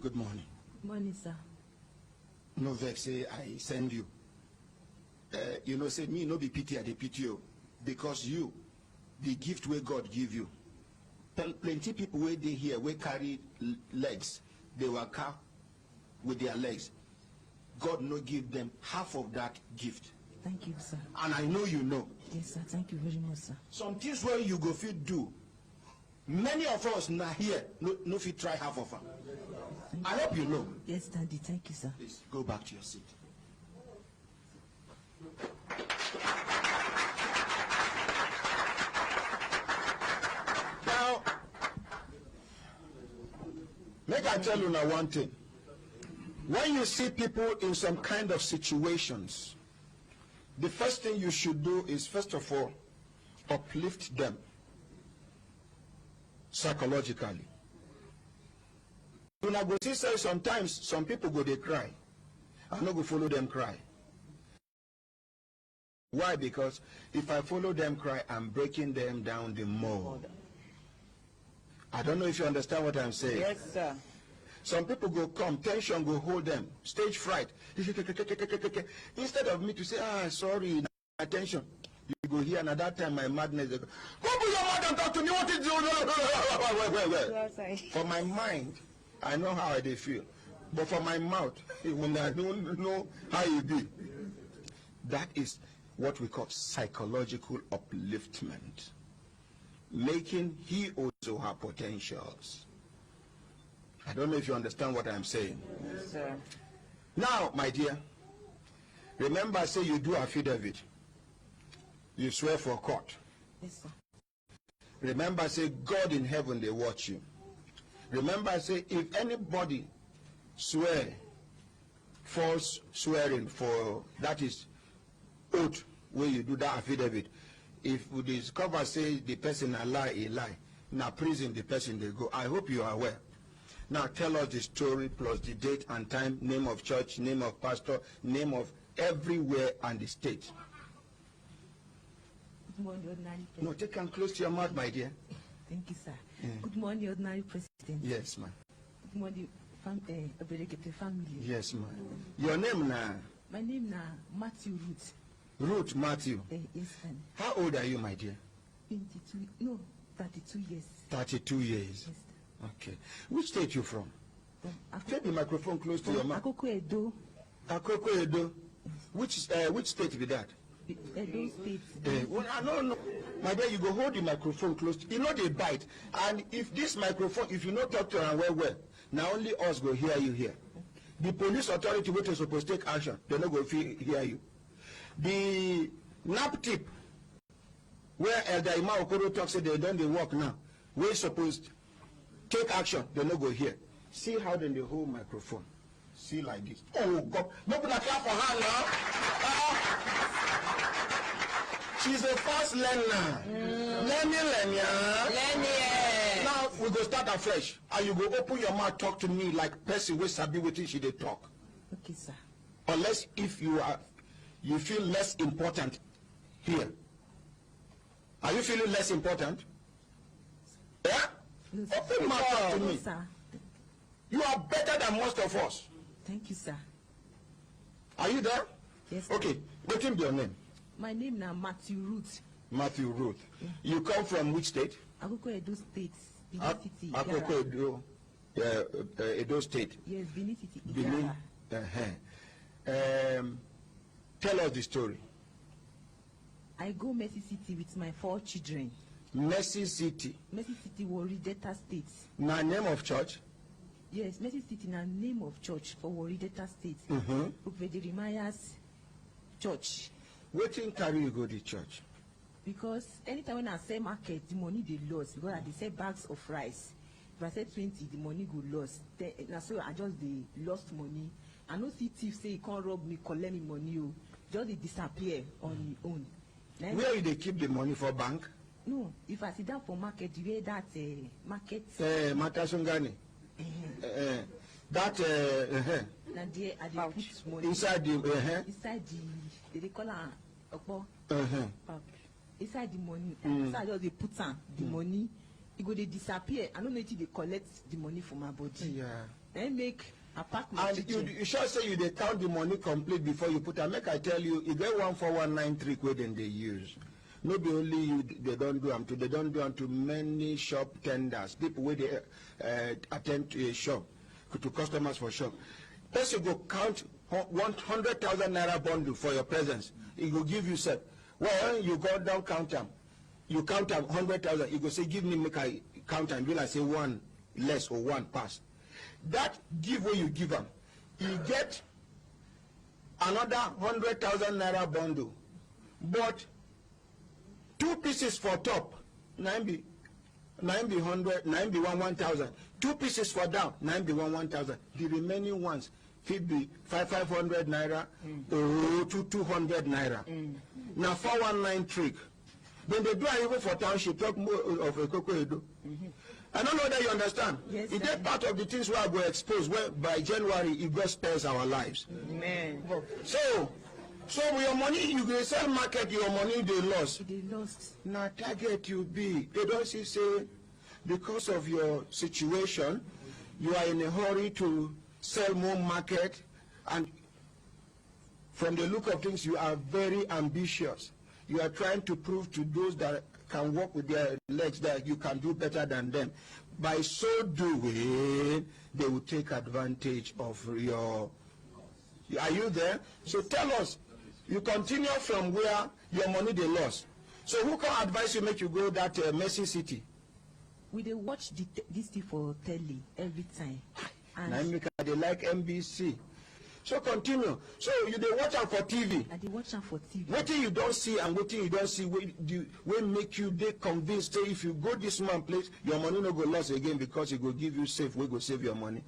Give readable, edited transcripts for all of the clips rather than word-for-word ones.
Good morning. Good morning, sir. No vex say I send you. You know, say me no be pity, I dey pity you. Because you, the gift where God give you. Plenty people where they here, where carry legs, they work out with their legs. God no give them half of that gift. Thank you, sir. And I know you know. Yes, sir. Thank you very much, sir. Some things where you go fit do. Many of us now here no fit try half of them. I hope you know. Yes, Daddy. Thank you, sir. Please go back to your seat. Now, make I tell you now one thing. When you see people in some kind of situations, the first thing you should do is, first of all, uplift them psychologically. You know, go see, say sometimes some people go they cry. I'm not going to follow them cry. Why? Because if I follow them cry, I'm breaking them down the more. I don't know if you understand what I'm saying. Yes, sir. Some people go come, tension go hold them, stage fright. Instead of me to say, sorry, attention, you go here, and at that time my madness, they go, go put your mouth and talk to me, what is it? For my mind, I know how they feel. But for my mouth, when I don't know how you be, that is what we call psychological upliftment. Making he also have potentials. I don't know if you understand what I'm saying. Yes, sir. Now, my dear, remember, say you do affidavit. You swear for court. Yes, sir. Remember, say God in heaven, they watch you. Remember, say if anybody swear false swearing for, that is oath, where you do that affidavit, if we discover, say the person a lie, now prison the person they go. I hope you are aware. Now tell us the story plus the date and time, name of church, name of pastor, name of everywhere and the state. Good morning, ordinary president. No, take them close to your mouth, my dear. Thank you, sir. Yeah. Good morning, ordinary president. Yes, ma'am. Good morning, family. Yes, ma'am. Your name now? My name now Matthew Ruth. Ruth Matthew. Yes, sir. How old are you, my dear? 32 years. 32 years. Yes, sir. Okay. Which state you from? Take the microphone close to your mouth. Edo. Edo. Which state be that? Edo State. No. My dear, you go hold the microphone close. You know they bite. And if this microphone, if you not talk to them well, now only us go hear you here. The police authority which is supposed to take action, they not go hear you. The nap tip, where Elder Ima Okoro talks, say they don't work now. We're supposed to take action, they not go here. See how then they hold microphone. See like this. Oh God, don't put a clap for her now. She's a fast learner. Learning. Now we go start afresh. And you go open your mouth, talk to me like person with sabi wetin she dey talk. Okay, sir. Unless if you feel less important here. Are you feeling less important? Yeah? Yes, open mouth talk to me. Yes, sir. You are better than most of us. Thank you, sir. Are you there? Yes, sir. Okay. What's your name? My name now Matthew Ruth. Matthew Ruth. Yeah. You come from which state? Edo State, Benin City. Edo State. Yes, Benin City. Benin. Tell us the story. I go Mercy City with my 4 children. Mercy City. Mercy City, Warri Delta State. Now name of church? Yes, Mercy City now name of church for Warri Delta State. Prophet Jeremiah's church. Waiting carry you go to church? Because anytime when I sell market, the money they lost because I sell bags of rice. If I sell 20, the money go lost. Then so I just the lost money. I no see thief say he can't rob me, collect me money. Just they disappear on his own. Then where they keep the money for bank? No, if I sit down for market, the way that market. Matasungani. That Now there I dey put money inside the inside the they call am opo. Inside the money, so I just dey put am the money. It go dey disappear. I don't know if they collect the money for my body. Yeah. They make apartment. And you should say you dey count the money complete before you put am. Make I tell you, you get 14193 Couid and they use. No be only you, they don't do them to. They don't do them to many shop tenders. People where they attend to a shop, to customers for shop. First you go count 100,000 naira bundle for your presence. It will give you set. Well, you go down count them. You count them 100,000. You go say, give me make I count and will I say one less or one pass. That give what you give them. You get another 100,000 naira bundle, but 2 pieces for top, 9 be 100, 9 be 1,000. 2 pieces for down, 9 be 1,000. The remaining ones, be 500 naira or 200 naira. Now 419 trick. Then they do it even for township, talk more of a cocoa. I don't know whether you understand. Yes, it is part of the things we are going to expose where by January it God spares our lives. Amen. So with your money, you will sell market, your money they lost. They lost. Now target you be. They don't say because of your situation, you are in a hurry to sell more market, and from the look of things, you are very ambitious. You are trying to prove to those that can walk with their legs that you can do better than them. By so doing, they will take advantage of your... Are you there? So tell us, you continue from where your money they lost. So who can advise you make you go that Mercy City? We dey watch this thing for telly every time. And they like NBC. So continue. So you dey watch am for TV. I dey watch am for TV. What you don't see and what you don't see will make you dey convinced say if you go this man place, your money no go lost again because it go give you safe, we go save your money.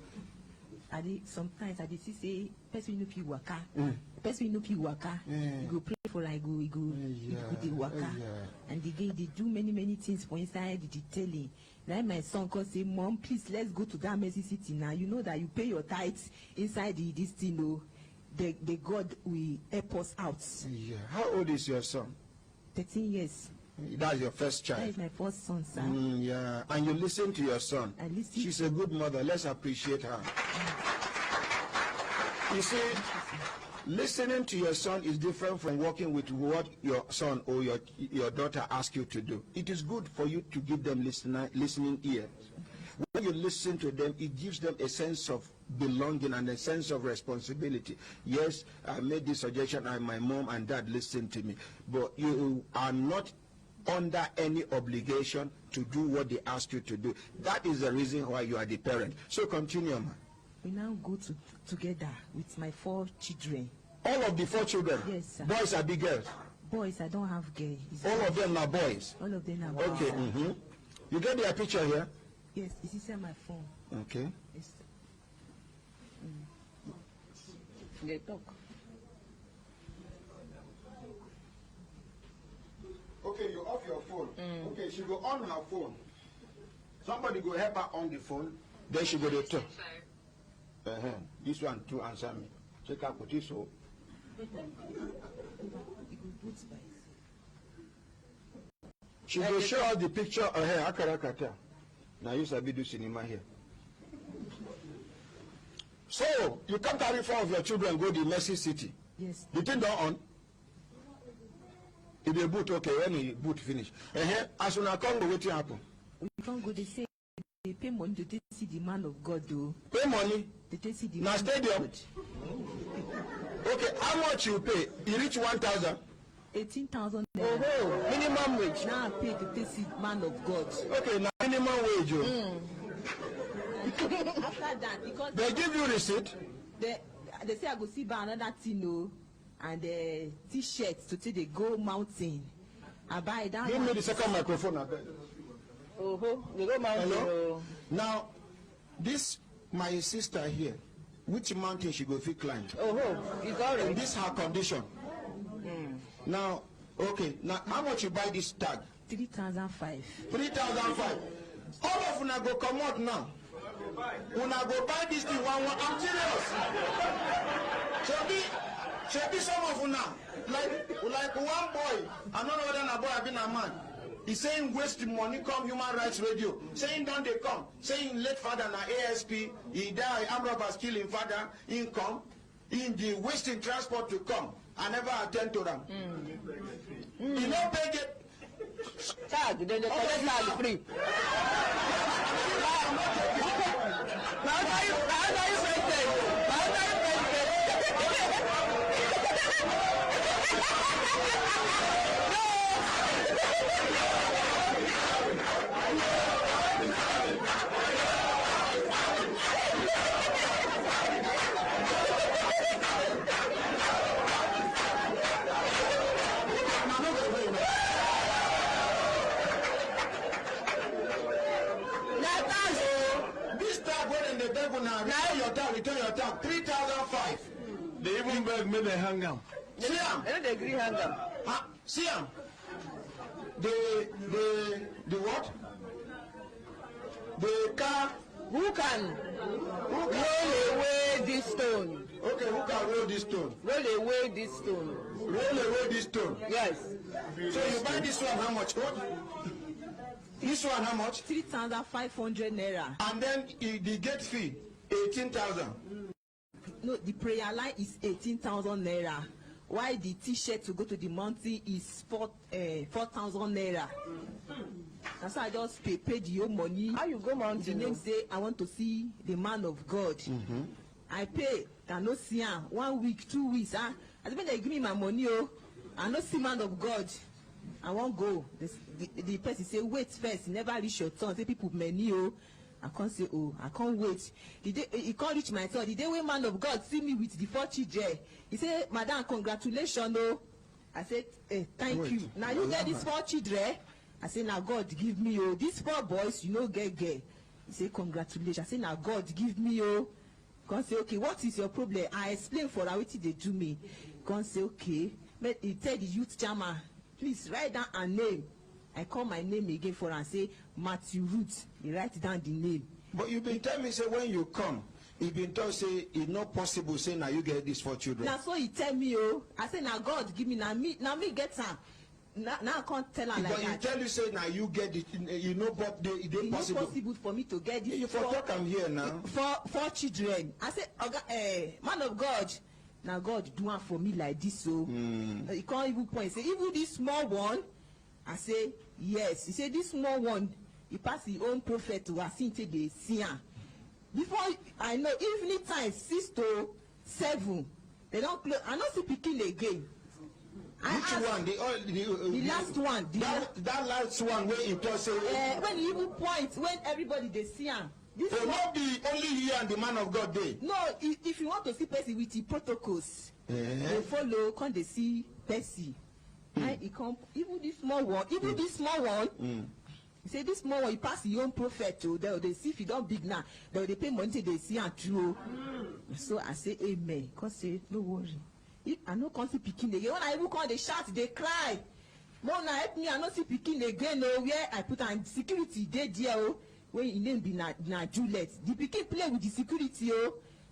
Sometimes I dey see say person no fit waka. Person no fit waka. You go pray for like you go dey waka. And they do many things for inside the telly. Like my son come say, Mom, please let's go to that Mercy City now. You know that you pay your tithes inside this thing, oh. The God will help us out. Yeah. How old is your son? 13 years. That's your first child? That is my first son, sir. Yeah. And you listen to your son. I listen. She's a good mother. Let's appreciate her. You see, listening to your son is different from working with what your son or your daughter asks you to do. It is good for you to give them listening ears. When you listen to them, it gives them a sense of belonging and a sense of responsibility. Yes, I made this suggestion and my mom and dad listened to me. But you are not under any obligation to do what they ask you to do. That is the reason why you are the parent. So continue, man. We now go together with my 4 children. All of the 4 children? Yes, sir. Boys or big girls? Boys, I don't have girls. All of them are boys? All of them are boys. Okay, You get their picture here? Yes, it's inside my phone. Okay. Yes. They talk. Okay, you off your phone. Okay, she go on her phone. Somebody go help her on the phone. Then she go to talk. This one too answer me. Check out what you saw. She will show us the picture of her Akarakata. Now you sabi do cinema here. So you can't carry 4 of your children go to Mercy City. Yes. The thing don't on. If they boot, okay, when the boot finish. As soon as I come, what will happen? We can't go, they say they pay money to take see the man of God though. Pay money? They take see the now man stadium. of God. Okay, how much you pay? You reach 1,000? 18,000 Oh, minimum wage. Now I pay to take see man of God. Okay, now minimum wage. After that, because they give you receipt. They say I go see buy another thing, no, and T-shirts to take they go mountain. I buy that. Give me the second microphone, I bet. They go mountain. Hello? Now, this my sister here. Which mountain she go fit climb? It's already. And this her condition. Now, okay. Now, how much you buy this tag? 3,500. 3,500. All of una go come out now. Una go buy this thing one. I'm serious. Should be some of una like one boy. I don't know whether a boy have been a man. He's saying waste money come Human Rights Radio. Saying don't they come. Saying late father na ASP. He die. Armed robbers kill him father. He come. In the wasting transport to come. I never attend to them. You know pay get. Charge. Then they collect charge free. How are you return your tongue. 3,005. They even beg me they hang them. See him? They agree hang them. See him? The what? The car. Who can roll away this stone? Okay, who can roll this stone? Roll away this stone. Roll away this stone. Yes. So you buy this one how much? What? This one how much? 3,500 naira. And then the gate fee 18,000. No, the prayer line is 18,000 naira. Why the T-shirt to go to the mountain is 4,000 naira. And so I just pay the whole money. How you go mountain? The next day I want to see the man of God. I pay. I no see him. 1 week, 2 weeks. I think they give me my money. I no see man of God. I won't go. The person say wait first. He never reach your turn. Say people many. I can't say I can't wait. The day he can't reach my turn. The day when man of God see me with the 4 children, he say, Madam, congratulations. I said, thank you. Now you get these 4 children. I say, now God give me these 4 boys, you know, get. He say, congratulations. I say, now God give me God say, okay, what is your problem? I explain for her what they do me. God say, okay. But he tell the youth chairman, please write down a name. I call my name again for her and say Matthew Root. He write down the name. But you been telling me say when you come, you been told say it's not possible. Say now you get these 4 children. Now so he tell me I say now God give me now me get some. Now I can't tell her like that. But you tell you say now you get it. You know but they possible. It's possible for me to get this. You for talk I'm here now. 4 children. I say man of God. Now God do one for me like this he can't even point. Say even this small one. I say yes. He said this small one he pass his own prophet to us into the sea. Before I know evening time 6 to 7 they don't close. I not see picking again. Which one? The last one. That last one where he told say when he even point when everybody they see him. This will not be only you and the man of God day. No, if you want to see Percy with the protocols, they follow. Can they see Percy? He come even this small one. This small one. He say this small one. He pass your own prophet to. They see if you don't big now. They pay money till they see and true. So I say amen. Cause say no worry. If I no come see picking again. When I even come, they shout, they cry. Mona help me. I no see picking again. Where I put on security. They there. When his name be na Juliet, the pikin play with the security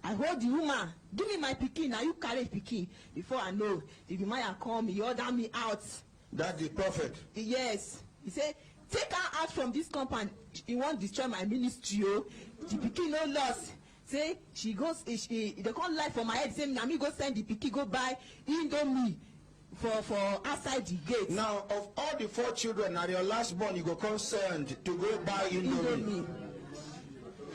I hold the woman, give me my pikin, now you carry pikin. Before I know, the Maya come, he order me out. That's the prophet. Yes, he say take her out from this compound. He won't destroy my ministry. The pikin no loss. Say she goes, they can't lie for my head. Say na me go send the pikin go buy Indomie. For outside the gate. Now, of all the 4 children, now your last born, you go concerned to go buy Indomie.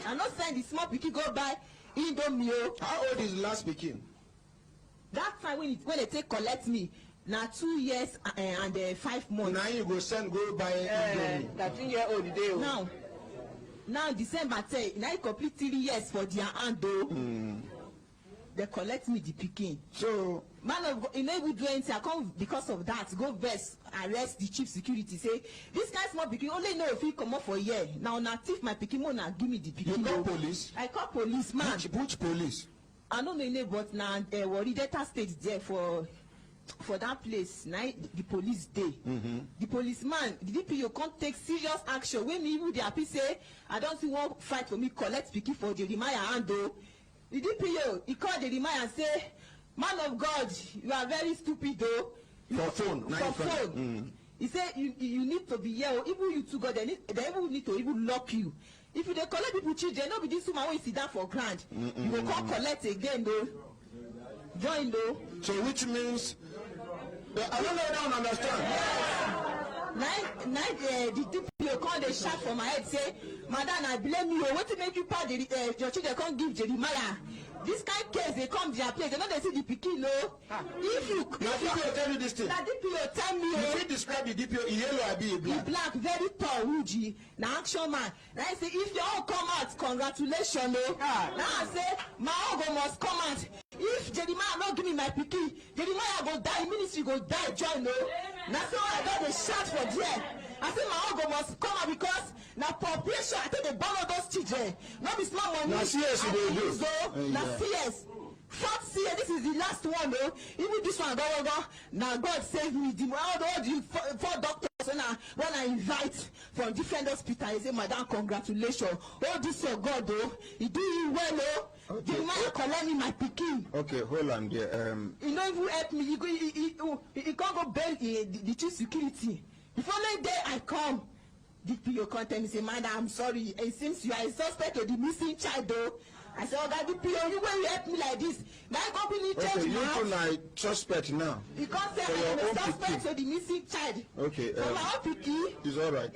I not send the small pikin go buy Indomie. How old is the last pikin? That time when they take collect me, now 2 years and 5 months. Now you go send go buy Indomie. 13-year-old day. Now December 10, now you complete 3 years for their hand They collect me the pikin. So man of God, he never do anything. I come because of that. Go best arrest the chief security. Say this guy small pikin only know if he come up for a year. Now thief my pikin more now give me the pikin. You call police? I call police man. Which police? I don't know but now worry data state there for that place. Now the police day. The policeman, the DPO can't take serious action. When me even the happy say I don't see one fight for me collect pikin for the Jeremiah hand though. The DPO, he called the reminder and say, man of God, you are very stupid though. For phone. For phone. He say you need to be here. Even you two God, they even need to even lock you. If you dey collect people children, no be this woman wey sit down for ground. You go come collect again though. Join though. So which means I don't understand. The DPO come dey shout for my head say, Madam, I blame you. Wetin make you pass your children come give Jeremiah? This kind case they come their place. They know they see the pikin no. If you DPO tell you this thing. Na DPO tell me. You fit describe the DPO in yellow or be black? He black, very tall, Uji. Na action man. Now I say if you all come out, congratulations no. Now I say my own must come out. If Jeremiah not give me my pikin, Jeremiah go die, ministry go die, join no. Now so I got the shout for there. I say my own must come out because na population I take the borrow those children. Not be small money. Now CS you dey do. Now CS. Fourth year, this is the last one though. Even this one go. Now God save me. All the four doctors when I invite from different hospitals, I say, Madam, congratulations. Oh, this your God though. He do you well though. Okay. You might collect me my pikin. Okay, hold on there. He don't even help me. He can't go bail the chief security. The following day I come. DPO come tell me say, Madam, I'm sorry. It seems you are a suspect of the missing child though. I said, okay, DPO, you will help me like this. Now company change now. You like suspect now. You can't say I am a suspect of the missing child. Okay. For my own pikin. It's all right.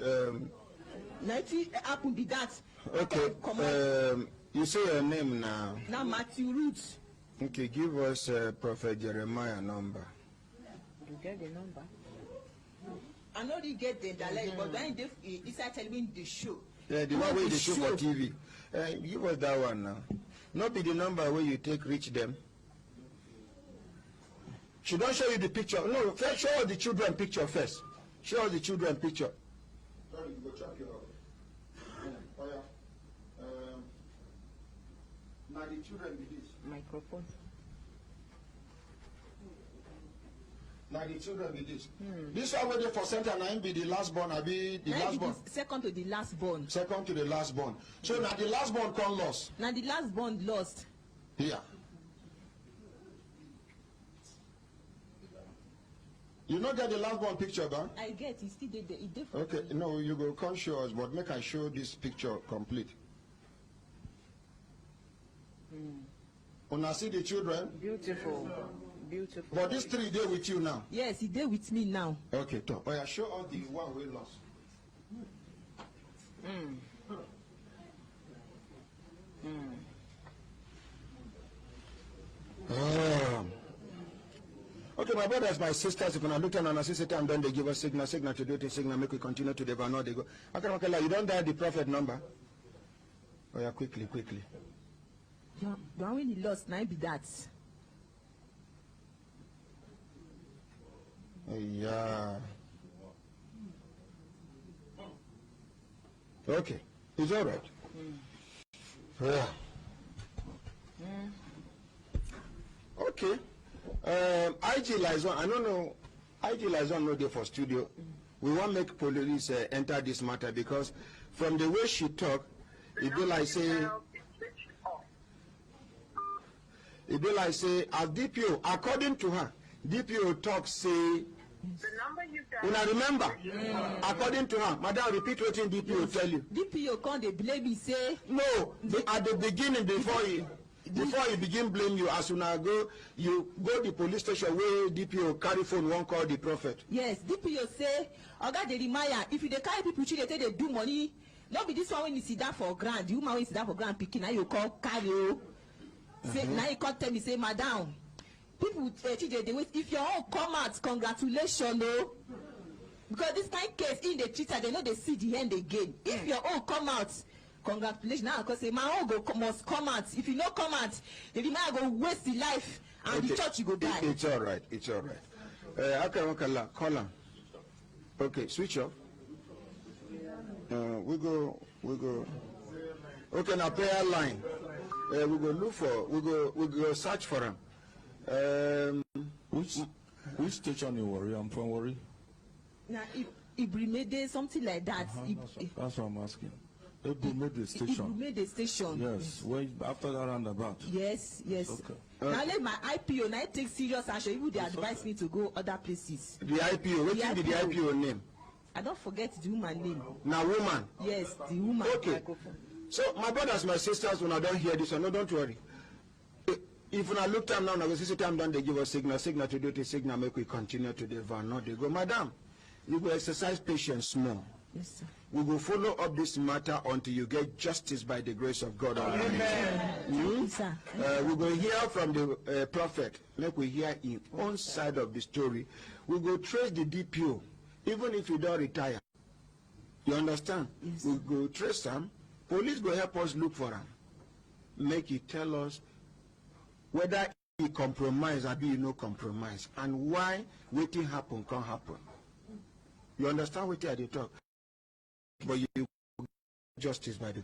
Nothing happen be that. Okay. You say your name now. Now Matthew Roots. Okay, give us Prophet Jeremiah number. You get the number? I know you get the dialect, but when they start telling me the show. Yeah, the one where they show for TV. Give us that one now. Not be the number where you take reach them. She don't show you the picture. No, first show us the children picture first. Show us the children picture. Sorry, go check your now the children be this. Microphone. Now the children be this. This one where they for center now be the last born, I be the last born. Second to the last born. Second to the last born. So now the last born come lost. Now the last born lost. Here. You know get the last born picture, man? I get it. Still there. It different. Okay, no, you go come show us, but make I show this picture complete. Una see the children? Beautiful. Beautiful. But these three day with you now. Yes, he there with me now. Okay, top. Oh, yeah, show all the one we lost. Okay, my brothers, my sisters, if I look at an assistant and then they give us signal to do the signal, make we continue to the no, they go. Okay, you don't dial the prophet number. Oh yeah, quickly. Yeah, the one when he lost, now be that. Yeah. Okay, it's all right. Yeah. Okay. IG Liaison, I don't know. IG Liaison no dey for studio. We want make police enter this matter because from the way she talk, it be like say. It be like say as DPO, according to her, DPO talk say. The number you dialed. Una remember? According to her, Madam, repeat what DPO tell you. DPO come dey blame me say. No, at the beginning before you begin blame you, as una go, you go the police station where DPO carry phone won't call the prophet. Yes, DPO say, Oga Jeremiah, if you dey carry people children they do money, no be this one when you sit down for grand, the woman when you sit down for grand picking, now you call carry o. Say now you come tell me say, Madam, people children they wait. If your own come out, congratulations o. Because this kind of case in the treater, they know they see the end again. If your own come out, congratulations. Now because say my own must come out. If you no come out, the man go waste the life and okay. The church you go die. It's all right. It's all right. Okay, call on. Okay, switch off. We go. Okay, now prayer line. We go look for. We go search for him. Which station you worry? I'm from Worry. Now, if we made something like that. That's what I'm asking. They made the station. It made the station. Yes. When after that roundabout. Yes. Okay. Now let my IPO now take serious action. Even they advise me to go other places. The IPO. What is the IPO name? I don't forget the woman name. Now woman. Yes, the woman. Okay. Microphone. So my brothers, my sisters, when I don't hear this, no, don't worry. If when I look time now, I go see time down, they give us signal to do the signal, make we continue to the van. No, they go, madam, you go exercise patience more. Yes, sir. We will follow up this matter until you get justice by the grace of God. Amen. Sir. We will hear from the prophet. Make we hear his own side of the story. We will trace the DPO, even if you don't retire. You understand? Yes. We go trace him. Police will help us look for him. Make he tell us whether he compromise or be no compromise, and why waiting happen can't happen. You understand what I talk? But you justice by the